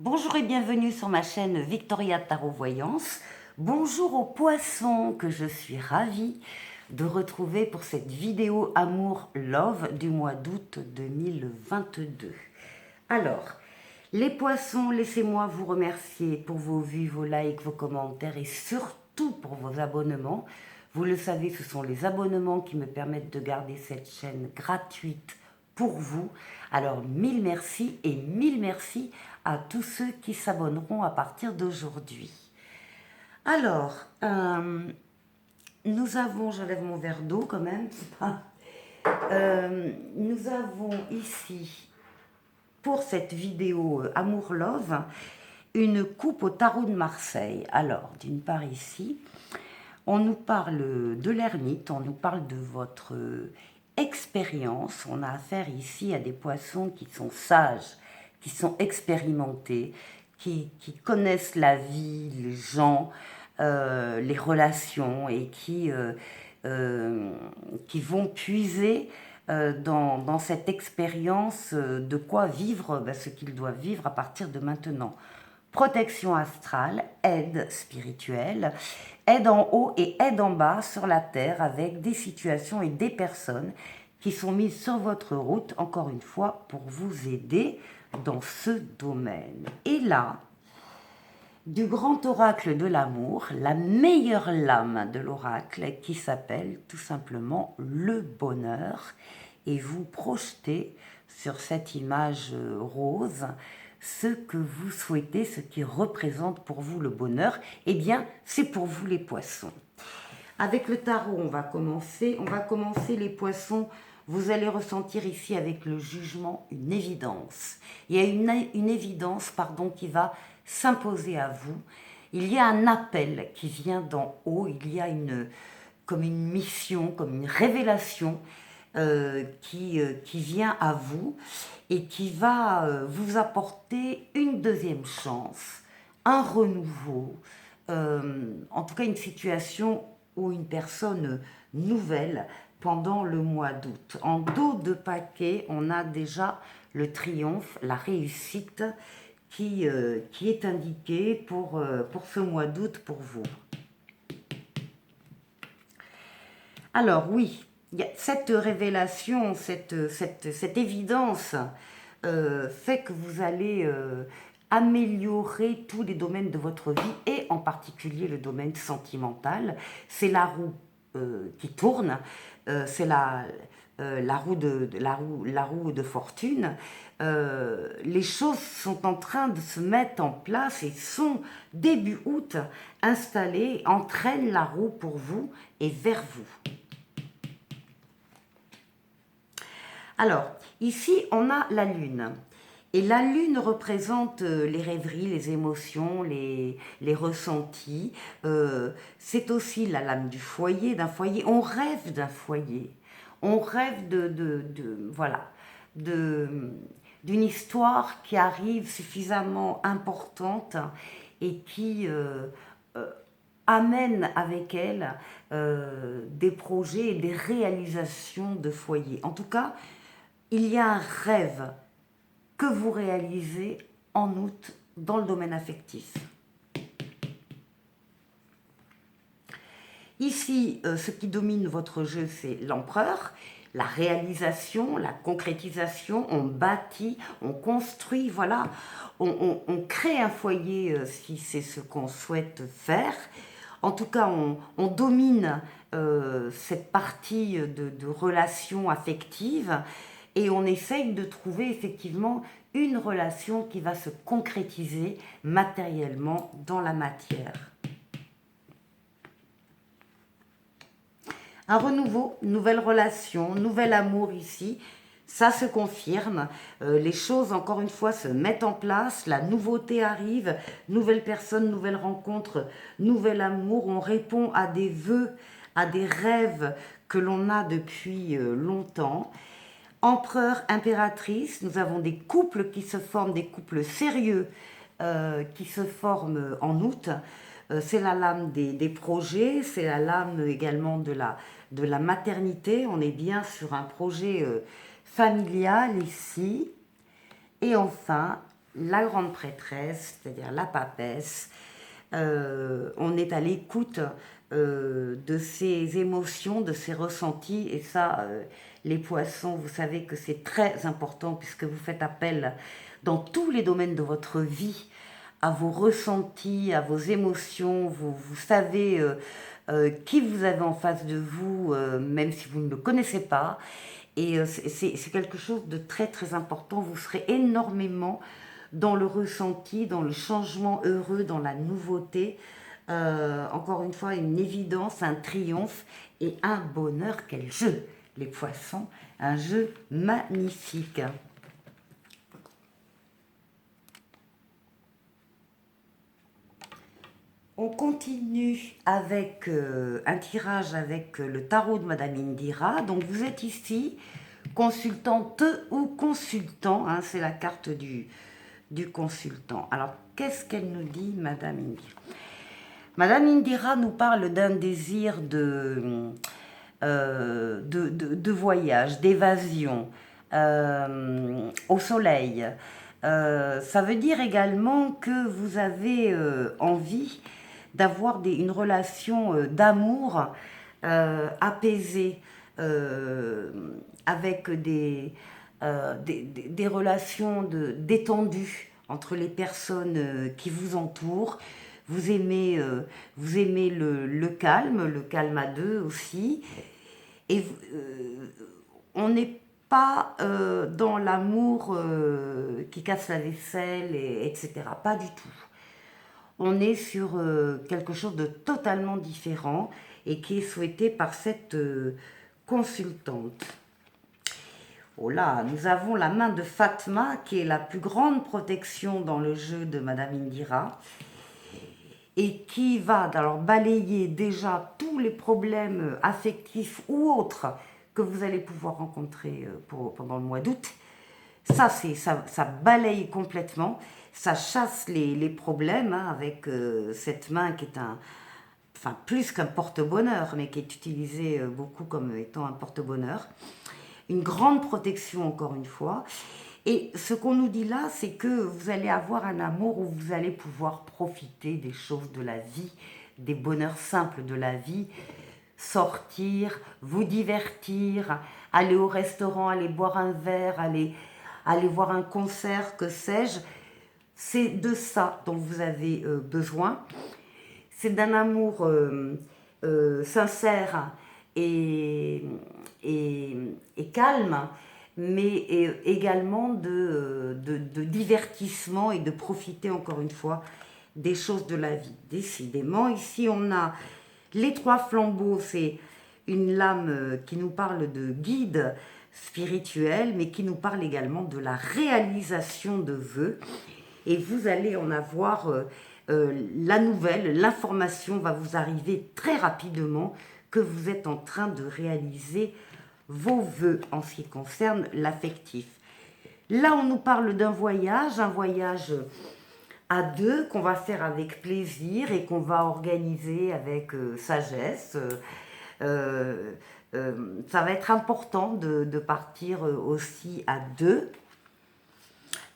Bonjour et bienvenue sur ma chaîne Victoria Tarot Voyance. Bonjour aux poissons que je suis ravie de retrouver pour cette vidéo Amour Love du mois d'août 2022. Alors, les poissons, laissez-moi vous remercier pour vos vues, vos likes, vos commentaires et surtout pour vos abonnements. Vous le savez, ce sont les abonnements qui me permettent de garder cette chaîne gratuite pour vous. Alors, mille merci et mille merci à tous ceux qui s'abonneront à partir d'aujourd'hui. Alors, nous avons, j'enlève mon verre d'eau quand même, nous avons ici, pour cette vidéo Amour Love, une coupe au tarot de Marseille. Alors, d'une part ici, on nous parle de l'ermite, on nous parle de votre expérience. On a affaire ici à des poissons qui sont sages, qui sont expérimentés, qui connaissent la vie, les gens, les relations et qui vont puiser dans cette expérience de quoi vivre ce qu'ils doivent vivre à partir de maintenant. Protection astrale, aide spirituelle, aide en haut et aide en bas sur la terre avec des situations et des personnes qui sont mises sur votre route, encore une fois, pour vous aider dans ce domaine. Et là, du grand oracle de l'amour, la meilleure lame de l'oracle qui s'appelle tout simplement le bonheur. Et vous projetez sur cette image rose ce que vous souhaitez, ce qui représente pour vous le bonheur. Eh bien, c'est pour vous les poissons. Avec le tarot, on va commencer les poissons. Vous allez ressentir ici avec le jugement une évidence. Il y a une évidence qui va s'imposer à vous. Il y a un appel qui vient d'en haut. Il y a comme une mission, comme une révélation qui vient à vous et qui va vous apporter une deuxième chance, un renouveau, en tout cas une situation ou une personne nouvelle pendant le mois d'août. En dos de paquet, on a déjà le triomphe, la réussite qui est indiquée pour ce mois d'août pour vous. Alors oui, il y a cette révélation, cette évidence fait que vous allez améliorer tous les domaines de votre vie et en particulier le domaine sentimental. C'est la roue qui tourne, c'est la roue de fortune. Les choses sont en train de se mettre en place et sont début août installées, entraînent la roue pour vous et vers vous. Alors, ici, on a la lune. Et la lune représente les rêveries, les émotions, les ressentis. C'est aussi la lame du foyer, d'un foyer. On rêve d'un foyer. On rêve voilà, d'une histoire qui arrive suffisamment importante et qui amène avec elle des projets et des réalisations de foyer. En tout cas, il y a un rêve que vous réalisez en août dans le domaine affectif. Ici, ce qui domine votre jeu, c'est l'empereur, la réalisation, la concrétisation, on bâtit, on construit, voilà, on crée un foyer si c'est ce qu'on souhaite faire. En tout cas, on domine cette partie de relations affectives et on essaye de trouver effectivement une relation qui va se concrétiser matériellement dans la matière. Un renouveau, nouvelle relation, nouvel amour ici, ça se confirme, les choses encore une fois se mettent en place, la nouveauté arrive, nouvelle personne, nouvelle rencontre, nouvel amour, on répond à des vœux, à des rêves que l'on a depuis longtemps. Empereur, impératrice, nous avons des couples qui se forment, des couples sérieux qui se forment en août. C'est la lame des projets, c'est la lame également de la maternité. On est bien sur un projet familial ici. Et enfin, la grande prêtresse, c'est-à-dire la papesse. On est à l'écoute de ses émotions, de ses ressentis, et ça, les poissons, vous savez que c'est très important puisque vous faites appel dans tous les domaines de votre vie à vos ressentis, à vos émotions, vous savez qui vous avez en face de vous, même si vous ne le connaissez pas. Et c'est quelque chose de très très important. Vous serez énormément dans le ressenti, dans le changement heureux, dans la nouveauté. Encore une fois, une évidence, un triomphe et un bonheur. Quel jeu, les poissons, un jeu magnifique. On continue avec un tirage avec le tarot de Madame Indira. Donc vous êtes ici, consultante ou consultant, hein, c'est la carte du consultant. Alors qu'est-ce qu'elle nous dit, Madame Indira? Madame Indira nous parle d'un désir de voyage, d'évasion au soleil. Ça veut dire également que vous avez envie d'avoir une relation d'amour apaisée, avec des relations détendues entre les personnes qui vous entourent. Vous aimez le calme à deux aussi. Et on n'est pas dans l'amour qui casse la vaisselle, etc. Pas du tout. On est sur quelque chose de totalement différent et qui est souhaité par cette consultante. Oh là, nous avons la main de Fatma qui est la plus grande protection dans le jeu de Madame Indira et qui va alors balayer déjà tous les problèmes affectifs ou autres que vous allez pouvoir rencontrer pendant le mois d'août. Ça balaye complètement, ça chasse les problèmes hein, avec cette main qui est enfin plus qu'un porte-bonheur, mais qui est utilisée beaucoup comme étant un porte-bonheur. Une grande protection encore une fois. Et ce qu'on nous dit là, c'est que vous allez avoir un amour où vous allez pouvoir profiter des choses de la vie, des bonheurs simples de la vie, sortir, vous divertir, aller au restaurant, aller boire un verre, aller voir un concert, que sais-je. C'est de ça dont vous avez besoin. C'est d'un amour sincère et calme, mais également de divertissement et de profiter encore une fois des choses de la vie. Décidément, ici on a les trois flambeaux, c'est une lame qui nous parle de guide spirituel, mais qui nous parle également de la réalisation de vœux. Et vous allez en avoir la nouvelle, l'information va vous arriver très rapidement que vous êtes en train de réaliser vos vœux en ce qui concerne l'affectif. Là, on nous parle d'un voyage, un voyage à deux qu'on va faire avec plaisir et qu'on va organiser avec sagesse. Ça va être important de partir aussi à deux.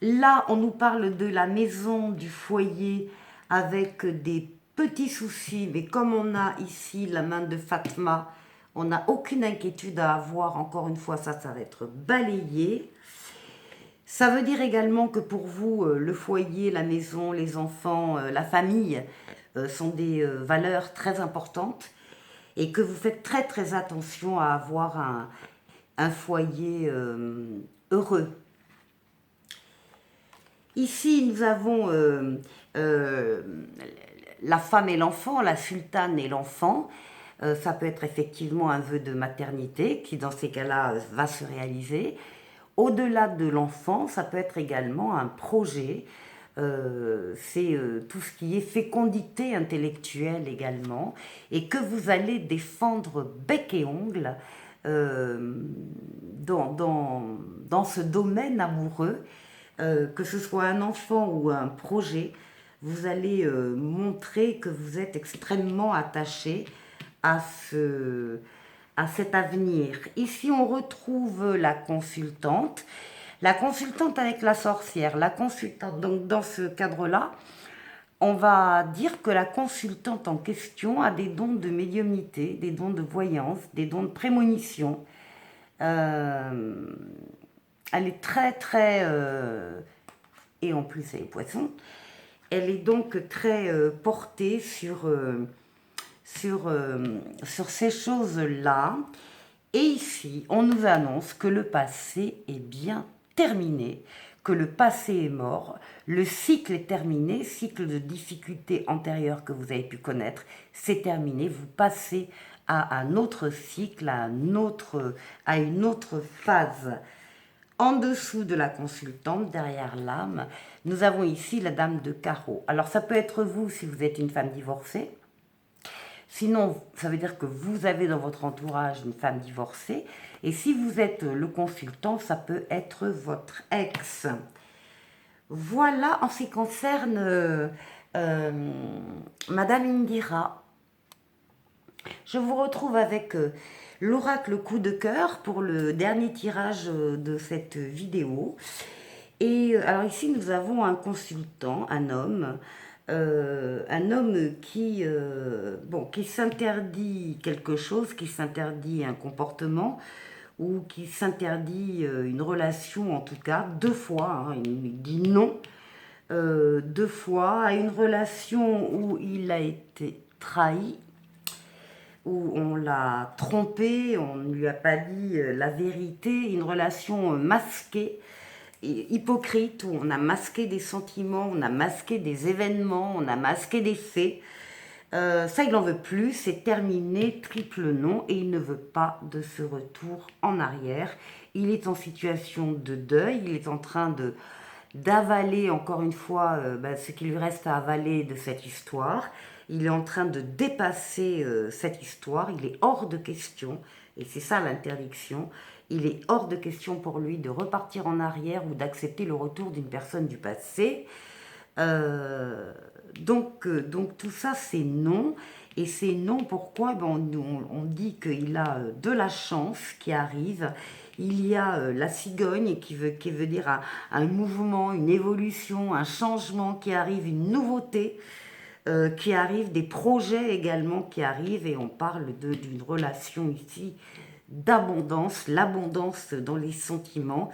Là, on nous parle de la maison, du foyer, avec des petits soucis, mais comme on a ici la main de Fatma, on n'a aucune inquiétude à avoir. Encore une fois, ça va être balayé. Ça veut dire également que pour vous, le foyer, la maison, les enfants, la famille sont des valeurs très importantes et que vous faites très très attention à avoir un foyer heureux. Ici, nous avons la femme et l'enfant, la sultane et l'enfant. Ça peut être effectivement un vœu de maternité qui, dans ces cas-là, va se réaliser. Au-delà de l'enfant, ça peut être également un projet. C'est tout ce qui est fécondité intellectuelle également, et que vous allez défendre bec et ongle dans ce domaine amoureux. Que ce soit un enfant ou un projet, vous allez montrer que vous êtes extrêmement attaché à cet avenir. Ici, on retrouve la consultante La consultante avec la sorcière, la consultante, donc dans ce cadre-là, on va dire que la consultante en question a des dons de médiumnité, des dons de voyance, des dons de prémonition. Euh, Elle est très très... et en plus elle est poisson. Elle est donc très portée sur ces choses-là. Et ici, on nous annonce que le passé est bien terminé, que le passé est mort, le cycle est terminé, cycle de difficultés antérieures que vous avez pu connaître, c'est terminé, vous passez à un autre cycle, à une autre phase. En dessous de la consultante, derrière l'âme, nous avons ici la dame de carreau. Alors ça peut être vous si vous êtes une femme divorcée. Sinon, ça veut dire que vous avez dans votre entourage une femme divorcée. Et si vous êtes le consultant, ça peut être votre ex. Voilà en ce qui concerne Madame Indira. Je vous retrouve avec l'oracle coup de cœur pour le dernier tirage de cette vidéo. Et alors ici, nous avons un consultant, un homme qui s'interdit quelque chose, qui s'interdit un comportement ou qui s'interdit une relation, en tout cas, deux fois, hein, il dit non, deux fois, à une relation où il a été trahi, où on l'a trompé, on ne lui a pas dit la vérité, une relation masquée, hypocrite, où on a masqué des sentiments, on a masqué des événements, on a masqué des faits. Ça, il n'en veut plus, c'est terminé, triple non, et il ne veut pas de ce retour en arrière. Il est en situation de deuil, il est en train d'avaler encore une fois ce qu'il lui reste à avaler de cette histoire. Il est en train de dépasser cette histoire, il est hors de question, et c'est ça l'interdiction, il est hors de question pour lui de repartir en arrière ou d'accepter le retour d'une personne du passé. Donc tout ça c'est non, et c'est non pourquoi on dit qu'il a de la chance qui arrive. Il y a la cigogne qui veut dire un mouvement, une évolution, un changement qui arrive, une nouveauté qui arrive, des projets également qui arrivent, et on parle d'une relation ici d'abondance, l'abondance dans les sentiments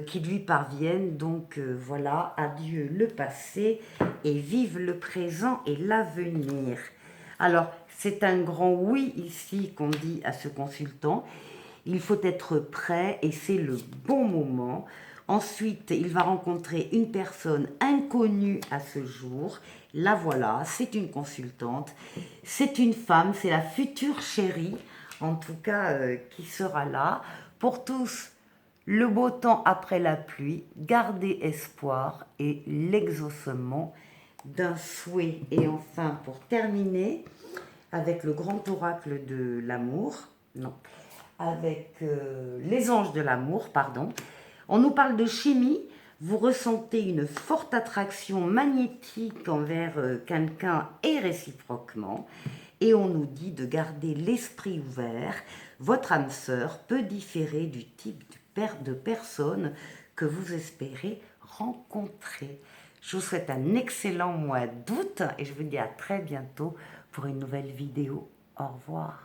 qui lui parviennent. Donc voilà, adieu le passé et vive le présent et l'avenir. Alors, c'est un grand oui ici qu'on dit à ce consultant. Il faut être prêt et c'est le bon moment. Ensuite, il va rencontrer une personne inconnue à ce jour. La voilà, c'est une consultante, c'est une femme, c'est la future chérie, en tout cas, qui sera là. Pour tous, le beau temps après la pluie, garder espoir et l'exaucement d'un souhait. Et enfin, pour terminer, avec le grand oracle de l'amour, non, avec les anges de l'amour, pardon. On nous parle de chimie, vous ressentez une forte attraction magnétique envers quelqu'un et réciproquement, et on nous dit de garder l'esprit ouvert. Votre âme sœur peut différer du type de personne que vous espérez rencontrer. Je vous souhaite un excellent mois d'août et je vous dis à très bientôt pour une nouvelle vidéo. Au revoir.